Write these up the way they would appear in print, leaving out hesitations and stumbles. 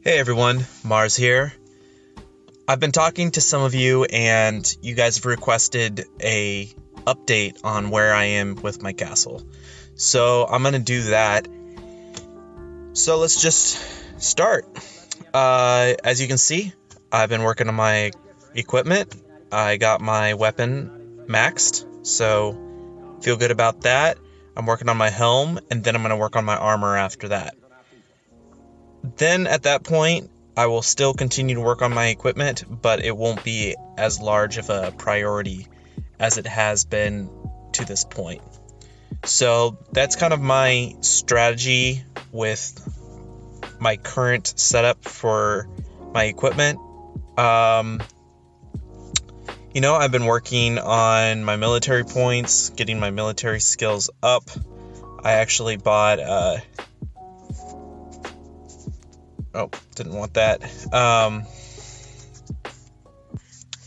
Hey everyone, Mars here. I've been talking to some of you and you guys have requested a update on where I am with my castle. So I'm going to do that. So let's just start. As you can see, I've been working on my equipment. I got my weapon maxed, so feel good about that. I'm working on my helm and then I'm going to work on my armor after that. Then at that point, I will still continue to work on my equipment, but it won't be as large of a priority as it has been to this point. So that's kind of my strategy with my current setup for my equipment. I've been working on my military points, getting my military skills up. I actually bought didn't want that.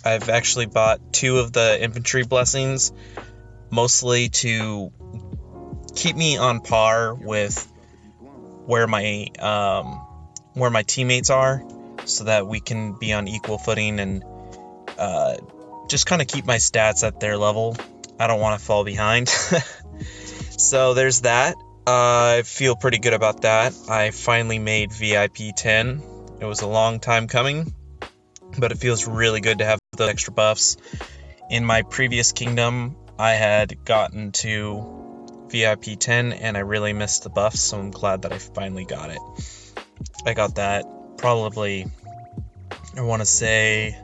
I've actually bought 2 of the infantry blessings, mostly to keep me on par with where my teammates are, so that we can be on equal footing and just kind of keep my stats at their level. I don't want to fall behind. So there's that. I feel pretty good about that. I finally made VIP 10. It was a long time coming, but it feels really good to have those extra buffs. In my previous kingdom, I had gotten to VIP 10 and I really missed the buffs, so I'm glad that I finally got it. I got that probably, I want to say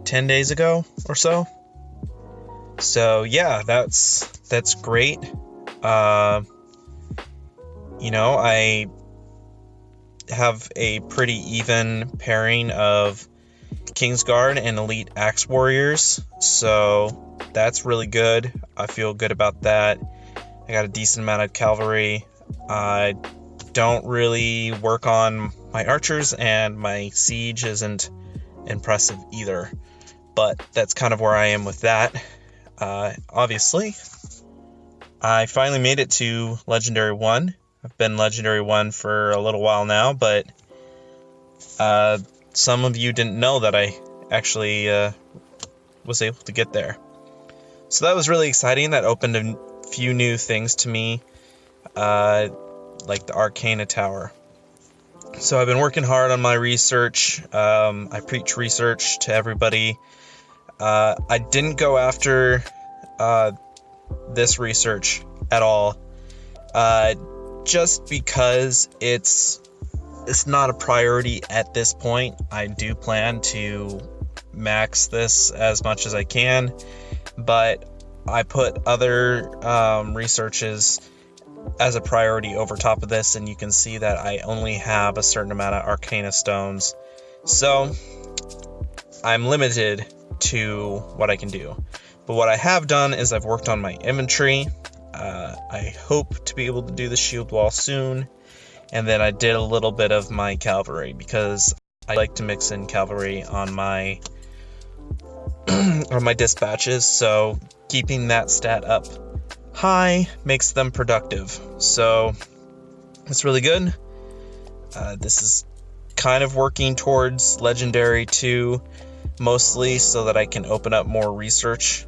10 days ago or so. So yeah, that's great. I have a pretty even pairing of Kingsguard and Elite Axe Warriors, so that's really good. I feel good about that. I got a decent amount of cavalry. I don't really work on my archers, and my siege isn't impressive either, but that's kind of where I am with that. Obviously, I finally made it to Legendary 1. I've been Legendary 1 for a little while now, but some of you didn't know that I actually was able to get there. So that was really exciting. That opened a few new things to me, like the Arcana Tower. So I've been working hard on my research. I preach research to everybody. I didn't go after this research at all, just because it's not a priority at this point. I do plan to max this as much as I can, but I put other researches as a priority over top of this, and you can see that I only have a certain amount of Arcana stones, so I'm limited to what I can do. But what I have done is I've worked on my inventory. I hope to be able to do the shield wall soon, and then I did a little bit of my cavalry, because I like to mix in cavalry on my on my dispatches, so keeping that stat up high makes them productive. So it's really good. This is kind of working towards Legendary 2, mostly so that I can open up more research.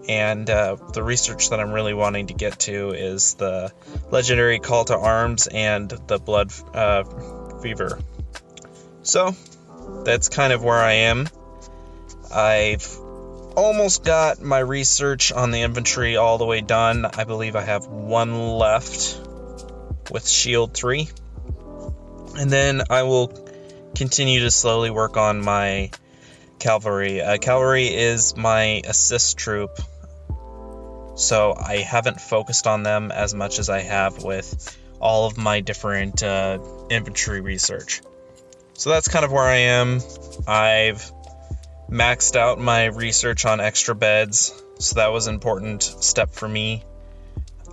And the research that I'm really wanting to get to is the Legendary Call to Arms and the Blood Fever. So that's kind of where I am. I've almost got my research on the infantry all the way done. I believe I have 1 left with Shield 3. And then I will continue to slowly work on my cavalry. Cavalry is my assist troop, so I haven't focused on them as much as I have with all of my different infantry research. So that's kind of where I am. I've maxed out my research on extra beds, so that was an important step for me.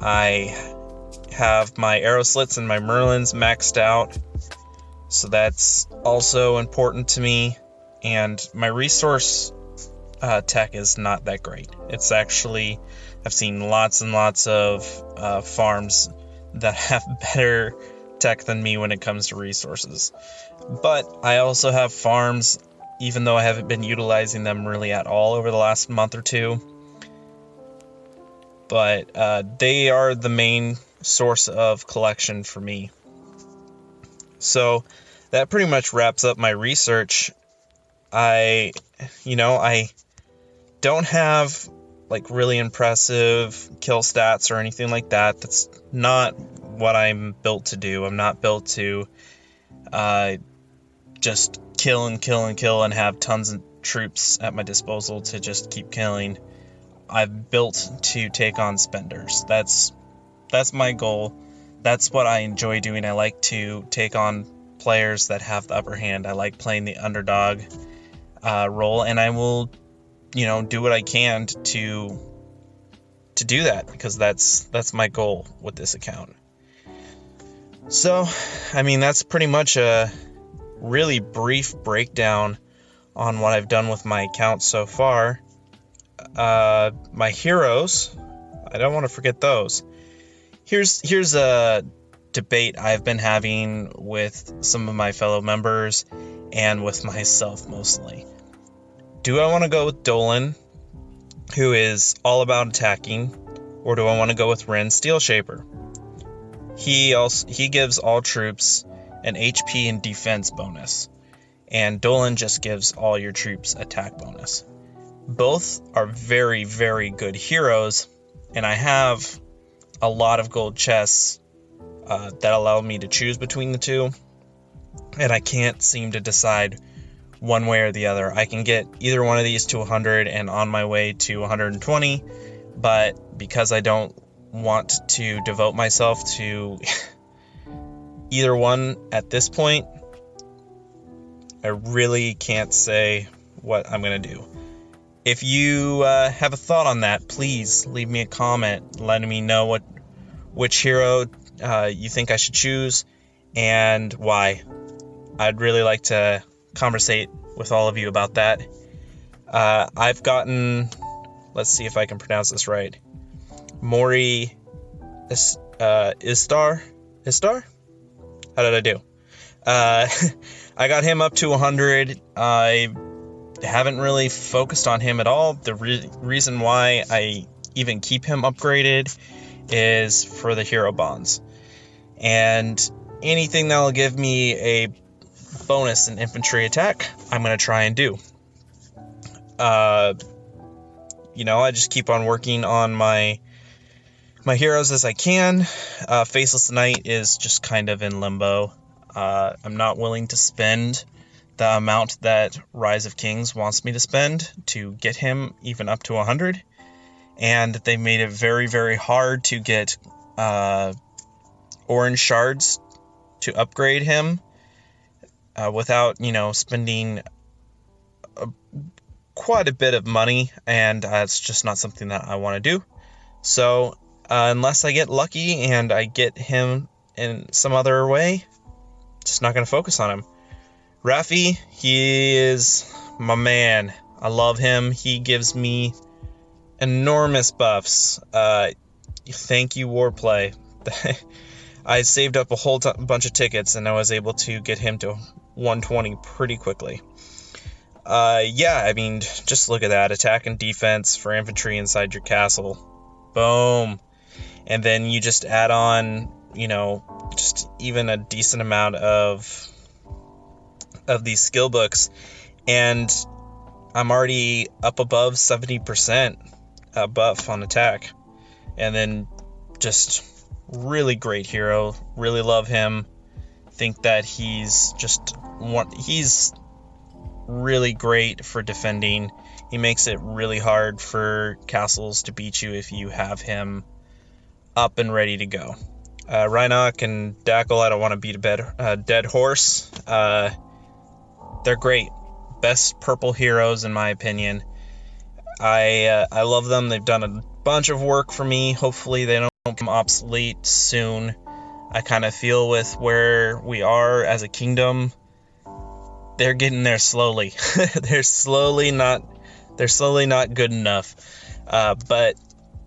I have my arrow slits and my merlins maxed out, so that's also important to me. And my resource tech is not that great. It's actually, I've seen lots and lots of farms that have better tech than me when it comes to resources. But I also have farms, even though I haven't been utilizing them really at all over the last month or two. But they are the main source of collection for me. So that pretty much wraps up my research. I don't have like really impressive kill stats or anything like that. That's not what I'm built to do. I'm not built to just kill and have tons of troops at my disposal to just keep killing. I've built to take on spenders. That's my goal. That's what I enjoy doing. I like to take on players that have the upper hand. I like playing the underdog role, and I will, do what I can to do that, because that's my goal with this account. So, that's pretty much a really brief breakdown on what I've done with my account so far. My heroes, I don't want to forget those. Here's a debate I've been having with some of my fellow members and with myself mostly. Do I want to go with Dolan, who is all about attacking, or do I want to go with Ren Steelshaper? He gives all troops an HP and defense bonus, and Dolan just gives all your troops attack bonus. Both are very, very good heroes, and I have a lot of gold chests that allow me to choose between the two, and I can't seem to decide one way or the other. I can get either one of these to 100 and on my way to 120, but because I don't want to devote myself to either one at this point, I really can't say what I'm going to do. If you have a thought on that, please leave me a comment letting me know which hero you think I should choose and why. I'd really like to conversate with all of you about that. I've gotten, let's see if I can pronounce this right, Mori Istar? How did I do? I got him up to 100. I haven't really focused on him at all. The reason why I even keep him upgraded is for the hero bonds. And anything that will give me a bonus in infantry attack, I'm going to try and do. I just keep on working on my heroes as I can. Faceless Knight is just kind of in limbo. I'm not willing to spend the amount that Rise of Kings wants me to spend to get him even up to 100. And they made it very, very hard to get orange shards to upgrade him without, spending quite a bit of money. And it's just not something that I want to do. So unless I get lucky and I get him in some other way, just not going to focus on him. Raffi, he is my man. I love him. He gives me enormous buffs. Thank you, Warplay. I saved up a whole bunch of tickets and I was able to get him to 120 pretty quickly. Just look at that. Attack and defense for infantry inside your castle. Boom. And then you just add on, just even a decent amount of these skill books, and I'm already up above 70% buff on attack. And then just really great hero, really love him. Think that he's really great for defending. He makes it really hard for castles to beat you if you have him up and ready to go. Rhinoc and Dackle, I don't want to beat a dead horse. They're great. Best purple heroes in my opinion. I love them. They've done a bunch of work for me. Hopefully they don't become obsolete soon. I kind of feel with where we are as a kingdom, they're getting there slowly. They're slowly not good enough. But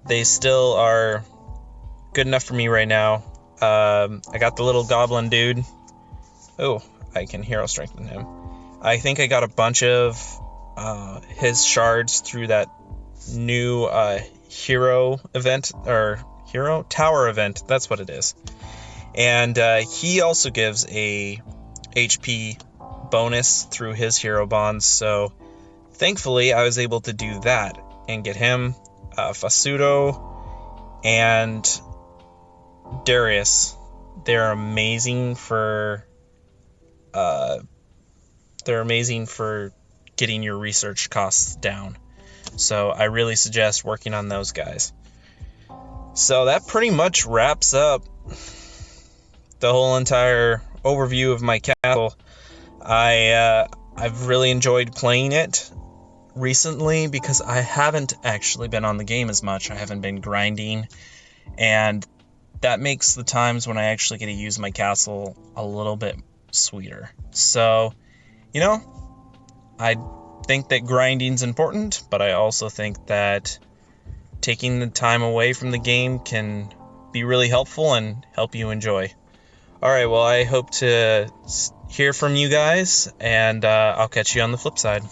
they still are good enough for me right now. I got the little goblin dude. Oh, I can hero strengthen him. I think I got a bunch of his shards through that new hero event, or hero tower event. That's what it is. And he also gives a HP bonus through his hero bonds. So thankfully, I was able to do that and get him, Fasudo, and Darius. They're amazing for getting your research costs down. So I really suggest working on those guys. So that pretty much wraps up the whole entire overview of my castle. I've really enjoyed playing it recently because I haven't actually been on the game as much. I haven't been grinding, and that makes the times when I actually get to use my castle a little bit sweeter. So, I think that grinding's important, but I also think that taking the time away from the game can be really helpful and help you enjoy. Alright, well, I hope to hear from you guys, and I'll catch you on the flip side.